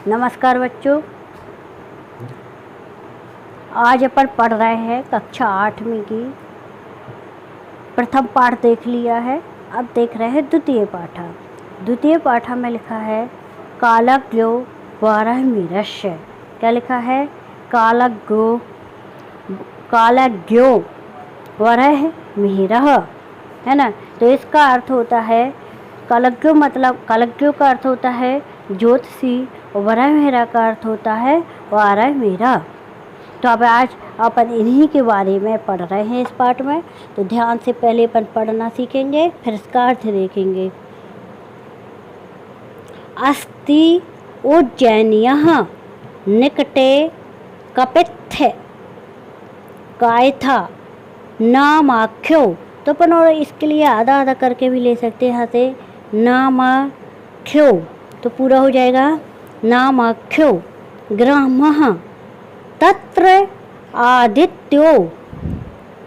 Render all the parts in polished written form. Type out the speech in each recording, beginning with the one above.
नमस्कार बच्चों, आज अपन पढ़ रहे हैं कक्षा 8वीं की प्रथम पाठ देख लिया है। अब देख रहे हैं द्वितीय पाठ। द्वितीय पाठ में लिखा है कालज्ञो वराहमिहिरस्य। क्या लिखा है? कालज्ञो वराहमिहिरः, है ना। तो इसका अर्थ होता है कालज्ञो, मतलब कालज्ञो का अर्थ होता है ज्योतिषी और वराहमिहिर का अर्थ होता है वराहमिहिर। तो अब आज अपन इन्हीं के बारे में पढ़ रहे हैं इस पाठ में। तो ध्यान से पहले अपन पढ़ना सीखेंगे, फिर इसका अर्थ देखेंगे। अस्ति उज्जैन्यः निकटे कपित्थ कायथा नामाख्यो। तो अपन और इसके लिए आधा आधा करके भी ले सकते हैं यहाँ से। नामाख्यो तो पूरा हो जाएगा। नामाख्यो ग्रामः तत्र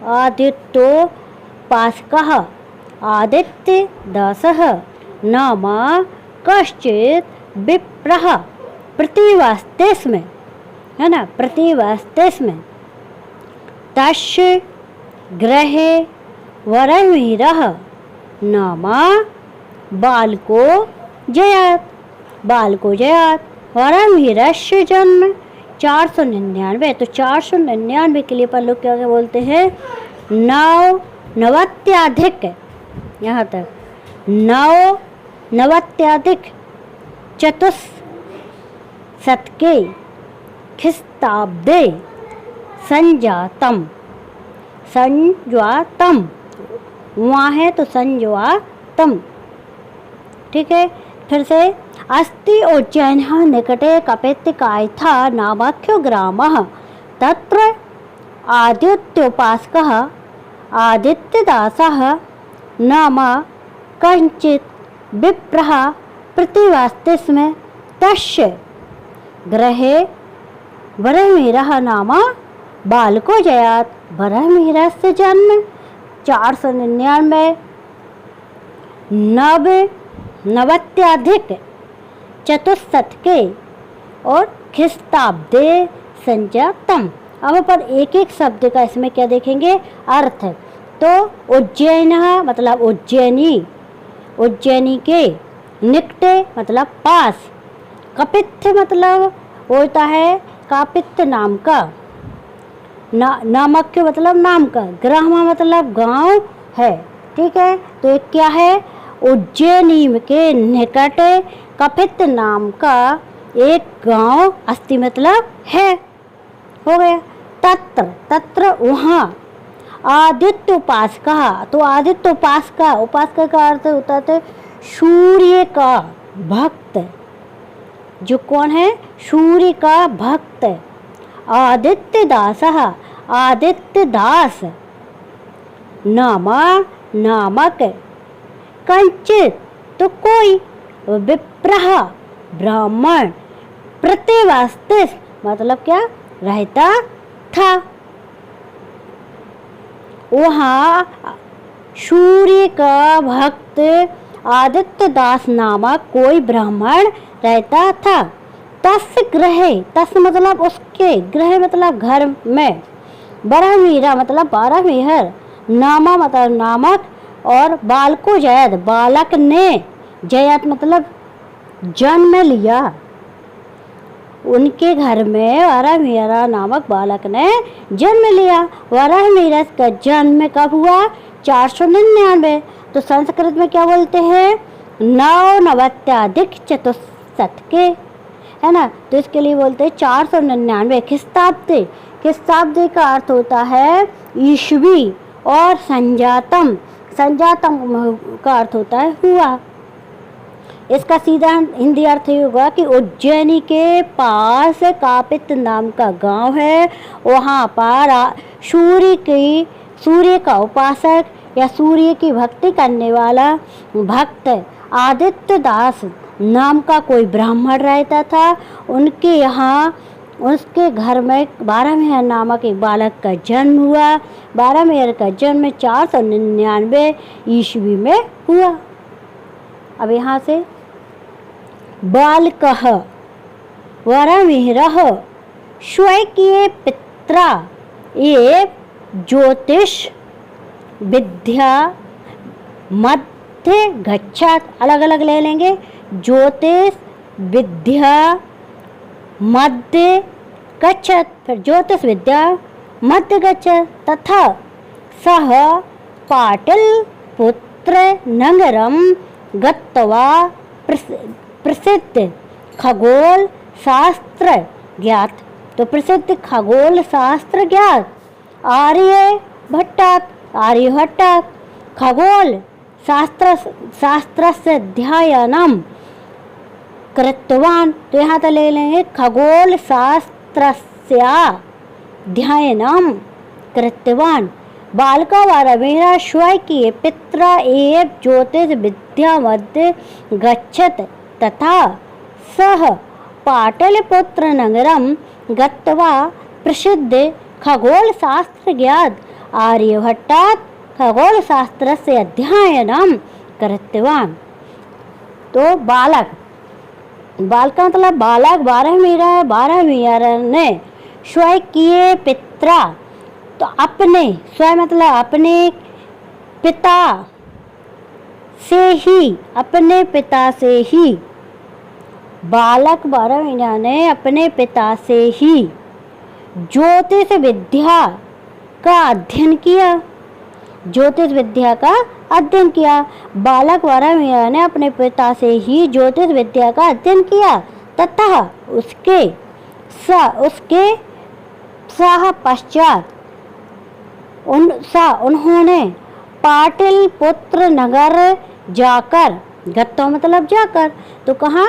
आदित्योपासकः आदित्यदासः नाम कश्चित् विप्रः प्रतिवास्तेस्मै, है ना, प्रतिवास्तेस्मै तस्य गृहे वराहमिहिरः नाम बालको जयात्। वराहमिहिरस्य जन्म 499। तो 499 के लिए अपन लोग क्या बोलते हैं? नवत्याधिक, यहाँ तक नवत्याधिक चतुस्शतके ख्रीस्ताब्दे संजातम। वहाँ है तो संजातम, ठीक है। फिर से अस्ति उज्जैन्यः निकटे कपित्थ कायथा नामाख्यो ग्रामः तत्र आदित्योपासकः आदित्यदासः नाम कश्चित् विप्रः प्रतिवास्तेस्मै तस्य गृहे वराहमिहिरः नाम बालको जयात्। वराहमिहिरस्य जन्म 499 नवत्याधिक चतुस्शतके और ख्रीस्ताब्दे संजातम। अब अपन एक एक शब्द का इसमें क्या देखेंगे? अर्थ। तो उज्जैन मतलब उज्जैनी के, निकटे मतलब पास, कपित्थ मतलब होता है कापित्थ नाम का, नामक मतलब नाम का, ग्राम मतलब गांव है, ठीक है। तो एक क्या है? उज्जैनी के निकट कपित्थ नाम का एक गांव, अस्ति मतलब है, हो गया। तत्र वहाँ आदित्य उपासका। तो आदित्य उपासका का अर्थ होता है सूर्य का भक्त। जो कौन है? सूर्य का भक्त। आदित्यदास नामक कंचित तो कोई, विप्रः ब्राह्मण, प्रतिवास्तेस मतलब क्या? रहता था। वहाँ सूर्य का भक्त आदित्यदास नामक कोई ब्राह्मण रहता था। तस् गृहे, तस् मतलब उसके, गृह मतलब घर में, वराहमिहिर मतलब वराहमिहिर, नामा मतलब नामक, और बालको जयात बालक ने, जयात मतलब जन्म लिया। उनके घर में वराहमिहिर नामक बालक ने जन्म लिया। वराहमिहिर का जन्म कब हुआ? 499। तो संस्कृत में क्या बोलते हैं? नवत्याधिक चतुस्शतके, है ना। तो इसके लिए बोलते हैं 499 ख्रीस्ताब्दे। ख्रीस्ताब्दे का अर्थ होता है ईस्वी, और संजातम का अर्थ होता है हुआ। इसका सीधा हिंदी अर्थ ये होगा कि उज्जैनी के पास कापित्थ नाम का गांव है। वहाँ पर सूर्य का उपासक या सूर्य की भक्ति करने वाला भक्त आदित्यदास नाम का कोई ब्राह्मण रहता था। उनके यहाँ उसके घर में वराहमिहिर नामक एक बालक का जन्म हुआ। वराहमिहिर का जन्म 499 ईस्वी में हुआ। अब यहाँ से बालकः वरमिहिरः स्वकीय पित्रा एव ज्योतिष विद्या मध्य गच्छत, अलग अलग ले लेंगे, ज्योतिष विद्या मध्य गच्छत, फिर ज्योतिष विद्या मध्य गच्छत, तथा सह पाटलिपुत्र नगरम गत्वा प्रसिद्ध खगोल शास्त्र ज्ञात। तो प्रसिद्ध खगोल शास्त्र ज्ञात आर्यभट्टात् खगोल शास्त्रस्य अध्ययनं कृतवान्। तो यहाँ तक ले लेंगे, खगोल शास्त्रस्य अध्ययनं कृतवान्। बालका वरमिहिरः स्वकीय पित्रा एव ज्योतिष विद्या मध्ये गच्छत, तथा सः पाटलिपुत्र नगरं गत्वा प्रसिद्ध खगोल शास्त्र ज्ञात आर्यभट्टात् खगोल शास्त्रस्य अध्ययनं कृतवान्। तो बालक, बालका मतलब बालक वरमिहिरः ने स्वकीय पित्रा, तो अपने, स्वयं मतलब अपने पिता से ही, अपने पिता से ही, बालक वरमिहिरः ने अपने पिता से ही ज्योतिष विद्या का अध्ययन किया, ज्योतिष विद्या का अध्ययन किया। बालक वरमिहिरः ने अपने पिता से ही ज्योतिष विद्या का अध्ययन किया, तथा उसके पश्चात उन्होंने पाटलिपुत्र नगर जाकर, गत्वा मतलब जाकर, तो कहाँ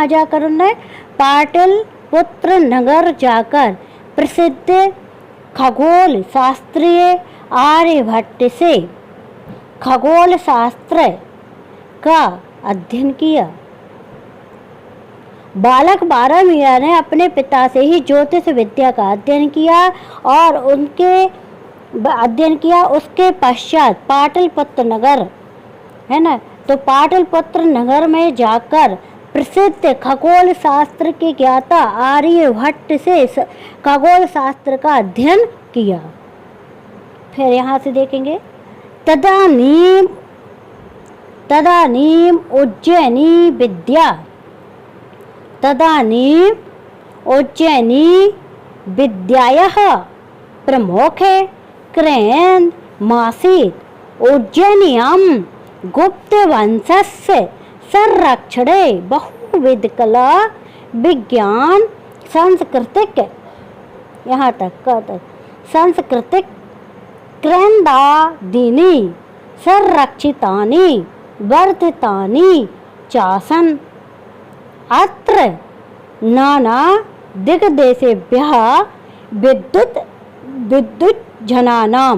जाकर उन्होंने पाटलिपुत्र नगर जाकर प्रसिद्ध खगोल शास्त्रीय आर्यभट्ट से खगोल शास्त्र का अध्ययन किया। बालक वरमिहिरः ने अपने पिता से ही ज्योतिष विद्या का अध्ययन किया और उसके पश्चात पाटलिपुत्र नगर है ना, तो पाटलिपुत्र नगर में जाकर प्रसिद्ध खगोल शास्त्र के ज्ञाता आर्यभट्ट से खगोल शास्त्र का अध्ययन किया। फिर यहाँ से देखेंगे, तदानीम उज्जयिनी विद्यायाः प्रमुखे केन्द्रमासीत्। उज्जयिन्यां गुप्तवंशस्य संरक्षणे बहुविधकला विज्ञान सांस्कृतिक, यहाँ तक सांस्कृतिक केन्द्रादीनि संरक्षितानि वर्धितानि चासन्। अत्र नाना दिग्देशेभ्यः विद्युत जनानां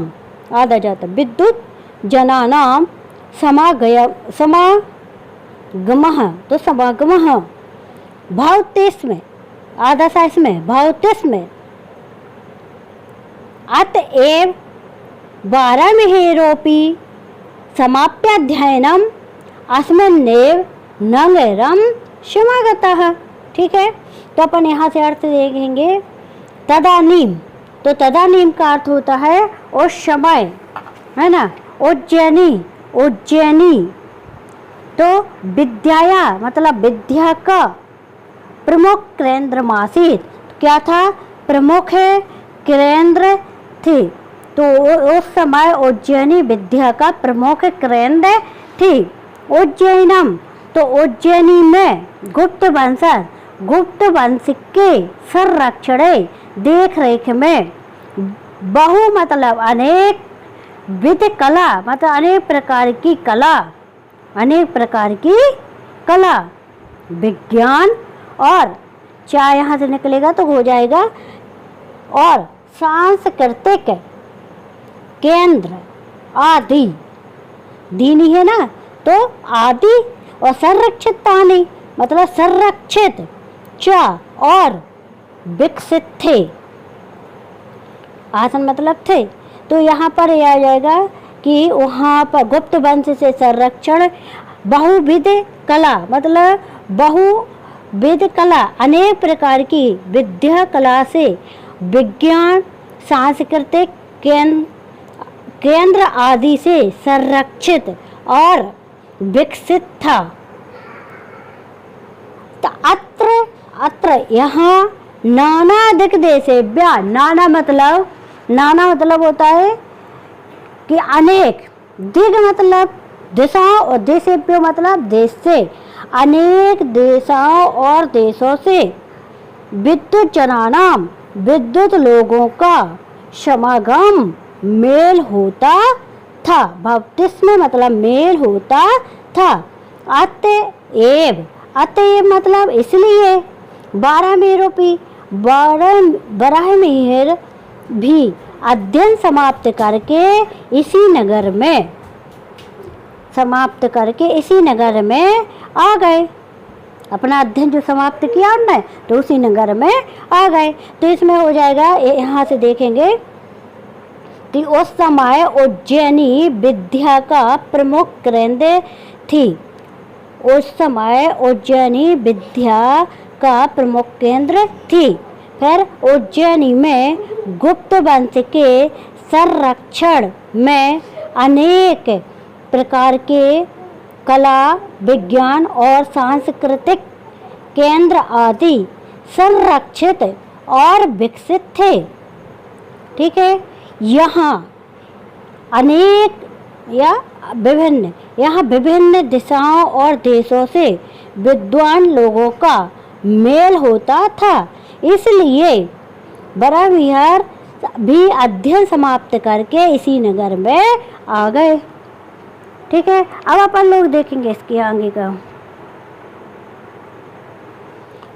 समागमः भवति स्म। अतएव वरमिहिरोऽपि समाप्याध्ययनम् अस्मिन्नेव नगरं समागतः। ठीक है, तो अपन यहाँ से अर्थ देखेंगे, तदानीम, तो तदानीम का अर्थ होता है उस समय, है ना, उज्जयिनी, तो विद्याया मतलब विद्या का प्रमुख केन्द्रमासीत्, क्या था, प्रमुख केंद्र थी। तो उस समय उज्जयिनी विद्या का प्रमुख केंद्र थी। उज्जैनम, तो उज्जैनी में गुप्त वंश के संरक्षण देख रेख में बहु मतलब अनेक विध कला, मतलब अनेक प्रकार की कला विज्ञान, और चाहे यहाँ से निकलेगा तो हो जाएगा, और सांस्कृतिक केंद्र आदि, दीनी है ना, तो आदि, और संरक्षितानि मतलब संरक्षित, चा और विकसित थे, आसन मतलब थे। तो यहाँ पर यह आ जाएगा कि वहाँ पर गुप्त वंश से संरक्षण, बहुविध कला मतलब वेद कला अनेक प्रकार की विद्या कला से विज्ञान, सांस्कृतिक केंद्र आदि से संरक्षित और विकसित था। तो अत्र यहाँ नानादिक देशेभ्यः, नाना मतलब होता है कि अनेक, दिग मतलब दिशाओं और देशेभ्यो मतलब देश से, अनेक देशों और देशों से विद्युत जनानाम, विद्युत लोगों का समागम मेल होता था। बपतिस्मे मतलब मेल होता था। अतएव मतलब इसलिए बारहमीर भी अध्ययन समाप्त करके इसी नगर में आ गए। अपना अध्ययन जो समाप्त किया उन्होंने, तो उसी नगर में आ गए। तो इसमें हो जाएगा, यहाँ से देखेंगे कि उस समय उज्जैनी विद्या का प्रमुख केंद्र थी। उस समय उज्जैनी विद्या का प्रमुख केंद्र थी। फिर उज्जैनी में गुप्त वंश के संरक्षण में अनेक प्रकार के कला, विज्ञान और सांस्कृतिक केंद्र आदि संरक्षित और विकसित थे। ठीक है, यहाँ अनेक या विभिन्न दिशाओं और देशों से विद्वान लोगों का मेल होता था। इसलिए बारहमीर भी अध्ययन समाप्त करके इसी नगर में आ गए। ठीक है, अब अपन लोग देखेंगे इसके आगे का।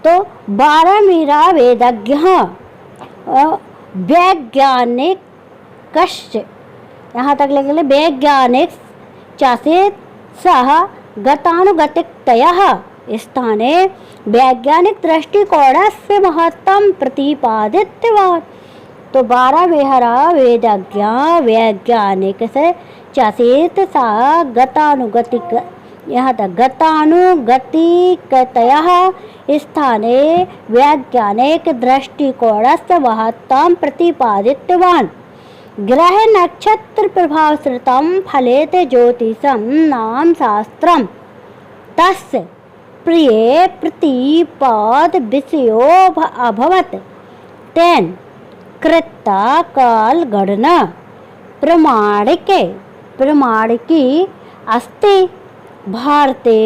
तो बारहमीरा वेदज्ञ वैज्ञानिक कश्च, यहाँ तक लिखेंगे वैज्ञानिक चासेत सह गतानुगतिकतयः स्थाने वैज्ञानिक दृष्टिकोणस्य महत्त्वं प्रतिपादितवान्। तो बारहमीरा वेदज्ञ वैज्ञानिक से चासेत सह गतानुगतिक, यहाँ तक गतानुगतिकतयः स्थाने वैज्ञानिक दृष्टिकोणस्य महत्त्वं प्रतिपादितवान्। ग्रह नक्षत्र प्रभावश्रितं फलेत ज्योतिषं नाम शास्त्रं तस्य प्रिय प्रतिपाद विषयो अभवत्। तेन कृता काल गणना प्रमाणिकी अस्ति। भारते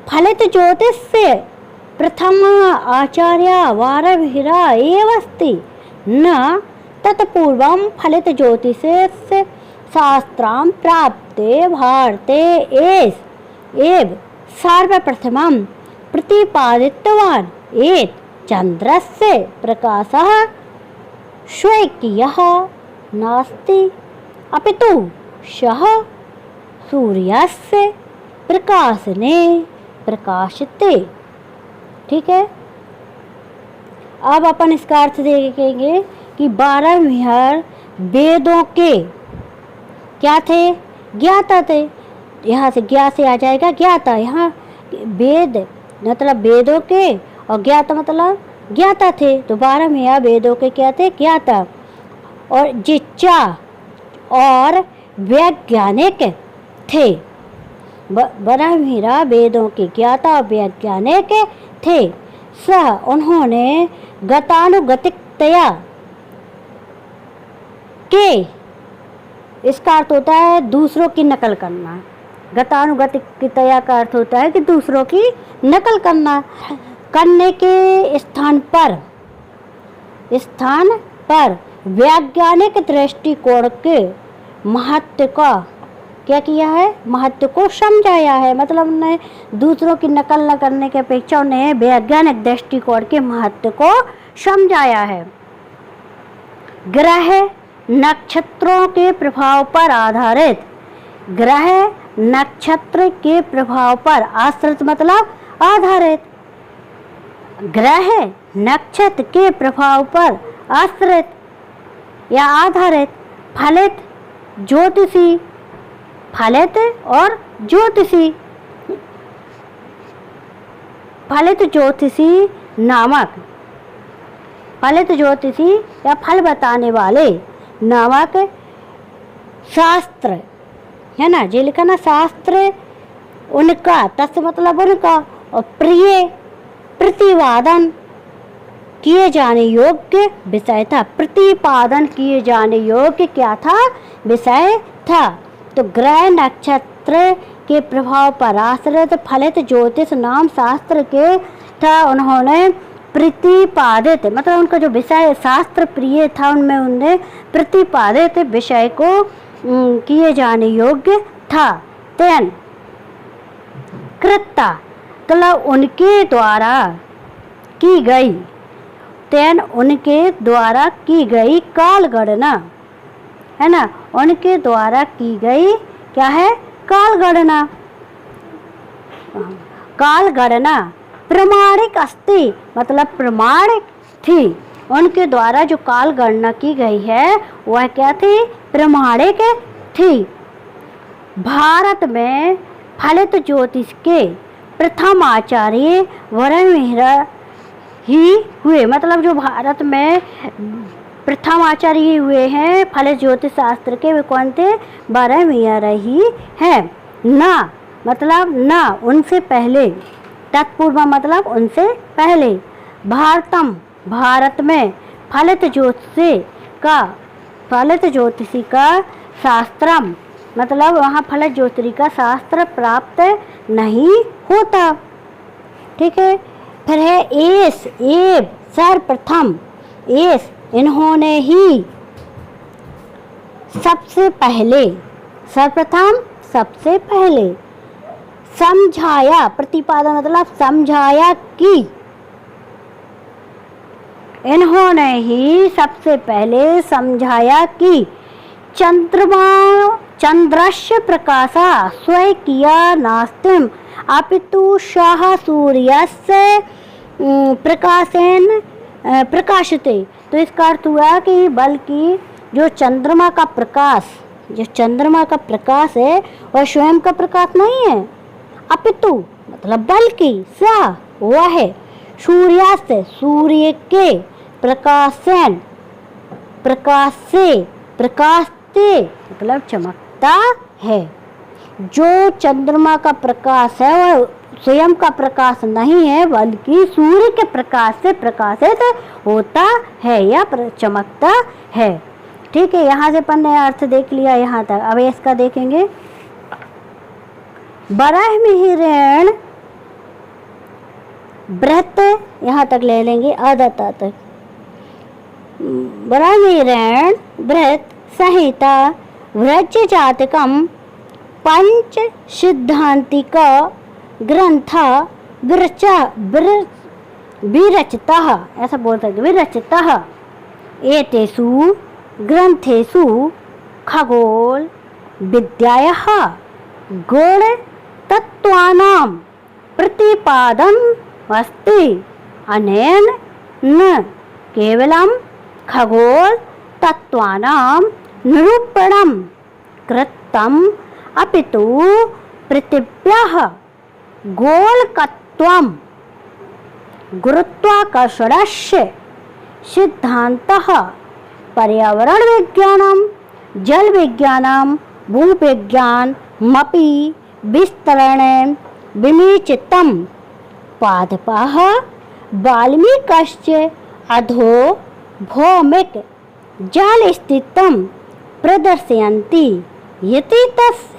फलित ज्योतिषस्य प्रथम आचार्य बारहमीरा एव अस्ति। न तत्पूर्वं फलित ज्योतिषस्य शास्त्रं प्राप्ते भारते एव सर्वप्रथमं प्रतिपादितवान्। एत चन्द्रस्य प्रकाशः स्वकीयः नास्ति, अपितु सः सूर्यस्य प्रकाशने प्रकाशते। ठीक है, अब अपन इसका अर्थ देखेंगे कि बारहमीर वेदों के क्या थे? ज्ञाता थे। यहाँ से ज्ञा से आ जाएगा ज्ञाता। यहाँ वेद मतलब वेदों के और ज्ञाता मतलब ज्ञाता थे। तो बारहमीर वेदों के क्या थे? ज्ञाता। और जिच्चा और वैज्ञानिक थे। बारहमीर वेदों के ज्ञाता और वैज्ञानिक थे। सह उन्होंने गतानुगतिकतया के, इसका अर्थ होता है दूसरों की नकल करना। गतानुगतिकतया का अर्थ होता है कि दूसरों की नकल करने के स्थान पर वैज्ञानिक दृष्टिकोण के महत्व का क्या किया है? महत्व को समझाया है। मतलब उन्हें दूसरों की नकल न करने की अपेक्षा उन्हें वैज्ञानिक दृष्टिकोण के महत्व को समझाया है। ग्रह नक्षत्रों के प्रभाव पर आधारित, ग्रह नक्षत्र के प्रभाव पर आश्रित मतलब आधारित, ग्रह नक्षत्र के प्रभाव पर आश्रित या आधारित फलित ज्योतिषी, फलित और ज्योतिषी, फलित ज्योतिषी नामक, फलित ज्योतिषी या फल बताने वाले नामक शास्त्र है ना, जो लिखा ना शास्त्र उनका, तस् मतलब उनका, और प्रिय प्रतिपादन किए जाने योग्य विषय था। प्रतिपादन किए जाने योग्य क्या था? विषय था। तो ग्रह नक्षत्र के प्रभाव पर आश्रित फलित ज्योतिष नाम शास्त्र के था। उन्होंने प्रतिपादित मतलब उनका जो विषय शास्त्र प्रिय था, उनमें उनने प्रतिपादित विषय को किए जाने योग्य था। तेन कृता मतलब उनके द्वारा की गई, तेन उनके द्वारा की गई काल गणना है ना, उनके द्वारा की गई क्या है? काल गणना। काल गणना प्रमाणिक अस्ति मतलब प्रमाणिक थी। उनके द्वारा जो काल गणना की गई है वह क्या थी? प्रमाणिक थी। भारत में फलित ज्योतिष के प्रथम आचार्य वराहमिहिर ही हुए। मतलब जो भारत में प्रथम आचार्य हुए हैं फलित ज्योतिष शास्त्र के, वे कौन थे? वराहमिहिर ही है। ना मतलब ना उनसे पहले, तत्पूर्व मतलब उनसे पहले। भारतम भारत में फलित ज्योतिषी का शास्त्रम मतलब वहाँ फलित ज्योतिषी का शास्त्र प्राप्त नहीं होता। ठीक है। फिर है एस एव सर्वप्रथम, एस इन्होंने ही सबसे पहले, सर्वप्रथम सबसे पहले समझाया, प्रतिपादन मतलब समझाया कि, इन्होंने ही सबसे पहले समझाया कि चंद्रस्य प्रकाशा स्वयं किया नास्तिम अपितु सह सूर्यस्य प्रकाशेन प्रकाशते। तो इसका अर्थ हुआ कि बल्कि जो चंद्रमा का प्रकाश, जो चंद्रमा का प्रकाश है वह स्वयं का प्रकाश नहीं है, अपितु मतलब बल्कि सा वह है सूर्यास्त सूर्य के प्रकाशन, प्रकाश से, प्रकाशते मतलब चमकता है। जो चंद्रमा का प्रकाश है वह स्वयं का प्रकाश नहीं है बल्कि सूर्य के प्रकाश से प्रकाशित होता है या चमकता है। ठीक है। यहाँ से अपन ने अर्थ देख लिया यहाँ तक। अब इसका देखेंगे। वराहमिहिरेण व्रत, यहाँ तक ले लेंगे आदता तक। वराहमिहिरेण व्रत संहिता व्रज जातकम पंच सिद्धांतिक ग्रंथ विरचितः, ऐसा बोल सकते, विरचितः एतेषु ग्रंथेषु खगोल विद्यायाः गुण तत्त्वानां प्रतिपादन अस्ति। अनेन न केवलं खगोल तत्त्वानां निरूपणं कृतम् अपितु पृथिव्याः गोलकत्वं गुरुत्वाकर्षणस्य सिद्धान्तः पर्यावरण विज्ञानं जल विज्ञानं भूविज्ञानमपि विस्तरेण विवेचितं। पादपाः वाल्मीकस्य अधो भौमिक जलस्थितं प्रदर्शयन्ति यति तस्य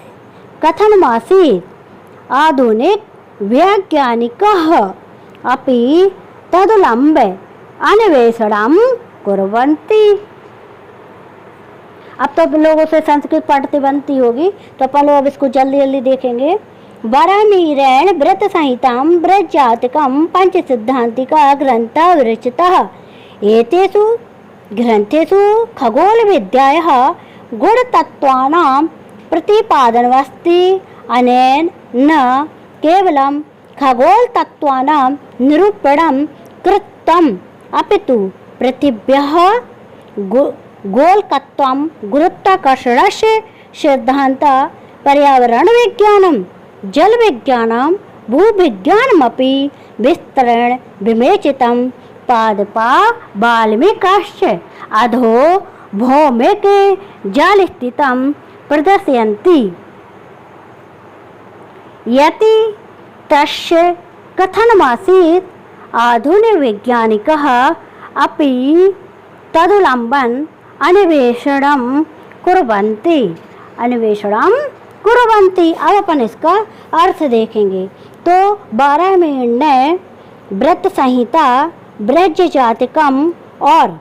कथनमासीत्। आधुनिक वैज्ञानिकः अपि तदुलम्ब्य अन्वेषणं कुर्वन्ति। अब तो लोगों से संस्कृत पढ़ते बनती होगी तो अपन लोग अब इसको जल्दी जल्दी देखेंगे। वराहमिहिरेण व्रत संहितां व्रजजातकं पंच सिद्धांतिका ग्रंथ विरचितः। एतेषु ग्रंथेषु खगोल विद्यायाः गुणतत्त्वानां प्रतिपादनमस्ति। अनेन न केवलं खगोल तत्त्वानां निरूपणं कृतम् अपितु पृथिव्याः गोलकत्वं गुरुत्वाकर्षणस्य सिद्धान्तः पर्यावरण विज्ञानं जल विज्ञानं भूविज्ञानमपि विस्तरेण विवेचितं पादपा बाल्मीकाश्च अधो भौमिके जलस्थितं प्रदर्शयन्ति। यति तस्य कथनमासीत् आधुनिकवैज्ञानिकः अपि तदुल्लम्बन अन्वेषणं कुर्वन्ति। अब अपन इसका अर्थ देखेंगे। तो 12 में व्रत संहिता बृहज्जातकम और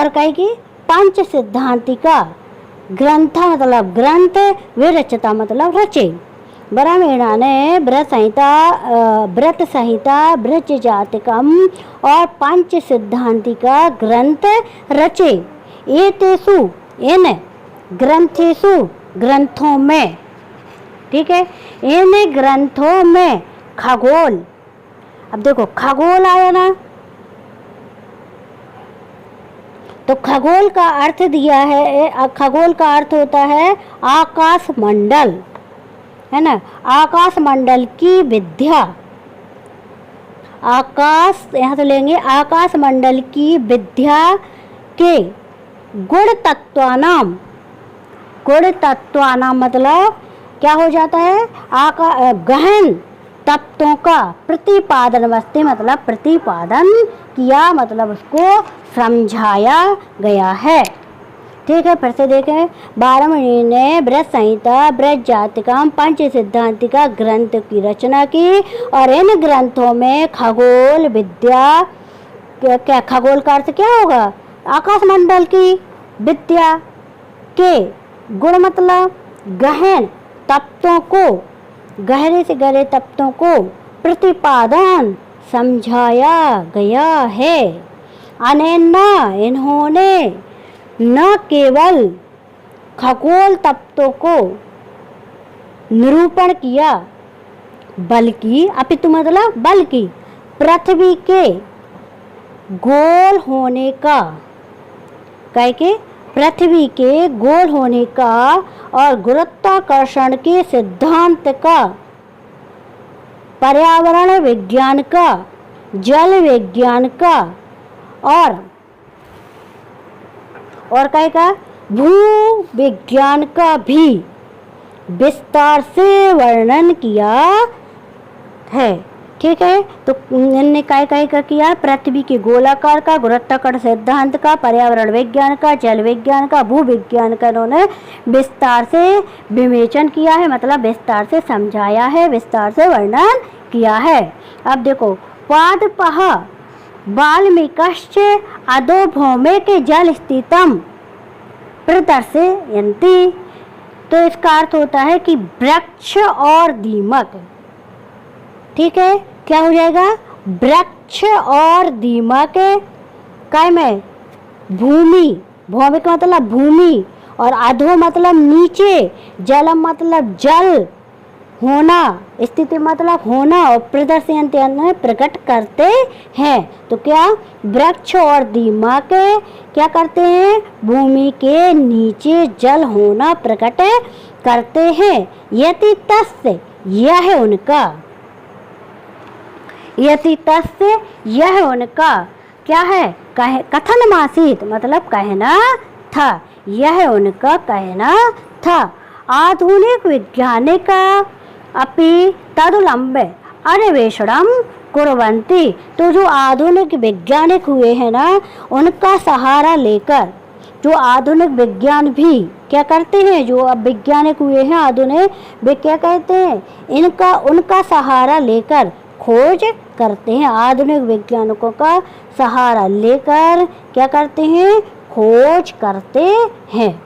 कहे कि पंच सिद्धांतिका ग्रंथ मतलब ग्रंथ, विरचता मतलब रचे। ब्राह्मणा ने व्रत संहिता बृहज्जातकम और पंच सिद्धांतिका ग्रंथ रचे। एतेषु इन ग्रंथेषु ग्रंथों में, ठीक है, इन ग्रंथों में खगोल, अब देखो खगोल आया ना, तो खगोल का अर्थ दिया है, खगोल का अर्थ होता है आकाश मंडल, है ना, आकाश मंडल की विद्या। आकाश यहाँ तो लेंगे आकाश मंडल की विद्या के गुण तत्वानाम मतलब क्या हो जाता है, गहन तत्वों का प्रतिपादन वस्ते मतलब प्रतिपादन किया, मतलब उसको समझाया गया है। ठीक है, फिर से देखें। बारहवीं ने बृहत संहिता बृहज्जातकम पंच सिद्धांतिका ग्रंथ की रचना की और इन ग्रंथों में खगोल विद्या, क्या खगोल का अर्थ क्या होगा, आकाश मंडल की विद्या के गुण मतलब गहन तत्वों को, गहरे से गहरे तत्वों को प्रतिपादन समझाया गया है। अनेना इन्होंने न केवल खगोल तत्वों को निरूपण किया बल्कि अपितु मतलब बल्कि पृथ्वी के गोल होने का, कह के पृथ्वी के गोल होने का और गुरुत्वाकर्षण के सिद्धांत का, पर्यावरण विज्ञान का, जल विज्ञान का और कहेगा भू विज्ञान का भी विस्तार से वर्णन किया है। ठीक है, तो इन्होंने क्या किया, पृथ्वी के गोलाकार का, गुरुत्वाकर्षण सिद्धांत का, पर्यावरण विज्ञान का, जल विज्ञान का, भू विज्ञान का इन्होंने विस्तार से विवेचन किया है, मतलब विस्तार से समझाया है, विस्तार से वर्णन किया है। अब देखो, पादपः बाल्मीकश्च अधो भौमिके जल स्थितम प्रदर्शयन्ति। तो इसका अर्थ होता है कि वृक्ष और दीमक, ठीक है, क्या हो जाएगा, वृक्ष और दीमक काय में भूमि, भौमिक का मतलब भूमि और अधो मतलब नीचे, जलम मतलब जल होना, स्थिति मतलब होना और प्रदर्शयन्ति प्रकट करते हैं। तो क्या वृक्ष और दीमक क्या करते हैं, भूमि के नीचे जल होना प्रकट करते हैं। यति तस्य यह उनका, यति तस्य यह उनका क्या है, कथन मासीत मतलब कहना था, यह उनका कहना था। आधुनिक वैज्ञानिक अपि तदुल्लम्ब अन्वेषणं कुर्वन्ति। तो जो आधुनिक वैज्ञानिक हुए हैं ना, उनका सहारा लेकर जो आधुनिक विज्ञान भी क्या करते हैं, जो अब वैज्ञानिक हुए हैं आधुनिक, वे क्या कहते हैं, उनका सहारा लेकर खोज करते हैं। आधुनिक वैज्ञानिकों का सहारा लेकर क्या करते हैं, खोज करते हैं।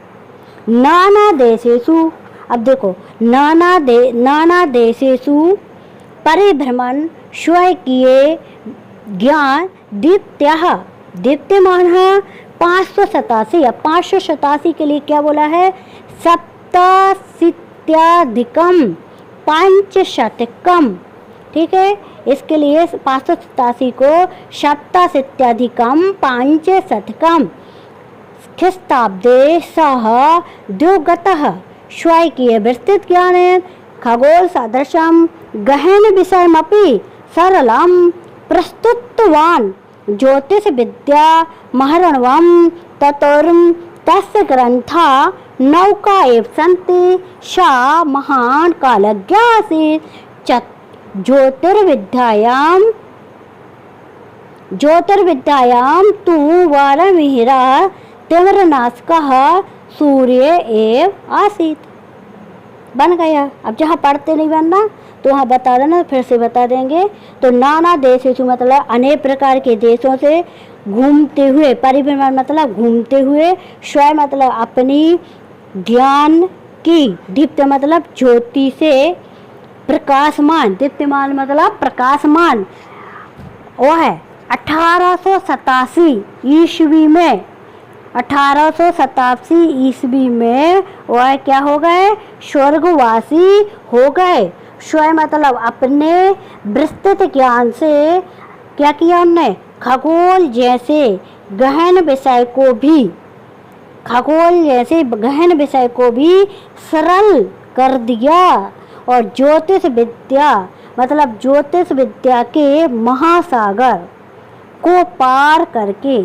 नाना देशेषु, अब देखो, नाना देशेषु परिभ्रमण स्वकीय ज्ञान दीप्यमान 587 या 587 के लिए क्या बोला है, सप्ताशीत्याधिकम पंचशतकम। ठीक है, इसके लिए 587 को सप्ताशीत्याधिकम पंचशतकम ख्रीस्ताब्दे सह द्योगतः स्वकीय विस्तृत ज्ञान खगोल सदृशं गहन विषयमपि सरलं प्रस्तुतवान् ज्योतिषविद्या महर्णवं ततोर्म तस्य ग्रन्था नौका एव सन्ति सा महान् कालज्ञा आसीत् ज्योतिर्विद्यायां तु वारामिहिरा तिमिरनाशकः सूर्य एव आसीत्। बन गया। अब जहाँ पढ़ते नहीं बनना तो वहाँ बता देना, फिर से बता देंगे। तो नाना देशेषु मतलब अनेक प्रकार के देशों से घूमते हुए, परिभ्रमण मतलब घूमते हुए, स्वयं मतलब अपनी ज्ञान की, दीप्त मतलब ज्योति से प्रकाशमान, दीप्तिमान मतलब प्रकाशमान, वो है 1887 ईस्वी में, 1887 ईस्वी में वह क्या हो गए, स्वर्गवासी हो गए। स्वयं मतलब अपने विस्तृत ज्ञान से क्या किया उन्होंने, खगोल जैसे गहन विषय को भी सरल कर दिया और ज्योतिष विद्या मतलब ज्योतिष विद्या के महासागर को पार करके,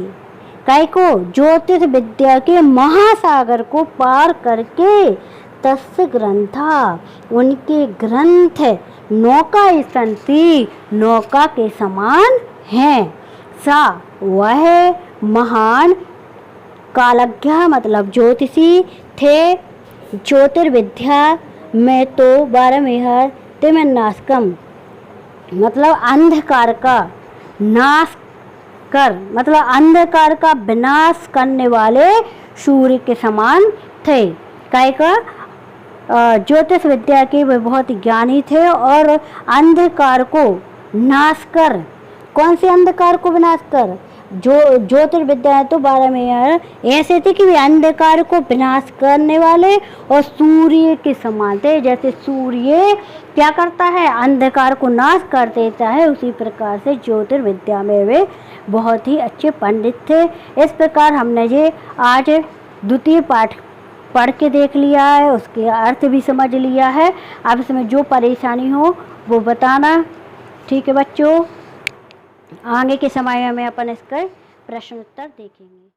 ज्योतिष विद्या के महासागर को पार करके तस्य ग्रंथा उनके ग्रंथ नौका संति नौका के समान हैं। सा वह महान कालज्ञ मतलब ज्योतिषी थे। ज्योतिर्विद्या में तो वारामिहिर तिमिरनाशकम मतलब अंधकार का नाश कर, मतलब अंधकार का विनाश करने वाले सूर्य के समान थे। काय का ज्योतिष विद्या के वे बहुत ज्ञानी थे और अंधकार को नाश कर, कौन से अंधकार को विनाश कर, जो ज्योतिर्विद्या तो वारामिहिर ऐसे थे कि वे अंधकार को विनाश करने वाले और सूर्य के समान थे। जैसे सूर्य क्या करता है, अंधकार को नाश कर देता है, उसी प्रकार से ज्योतिर्विद्या में वे बहुत ही अच्छे पंडित थे। इस प्रकार हमने ये आज द्वितीय पाठ पढ़ के देख लिया है, उसके अर्थ भी समझ लिया है। अब इसमें जो परेशानी हो वो बताना, ठीक है बच्चों। आगे के समय में अपन इसका प्रश्न उत्तर देखेंगे।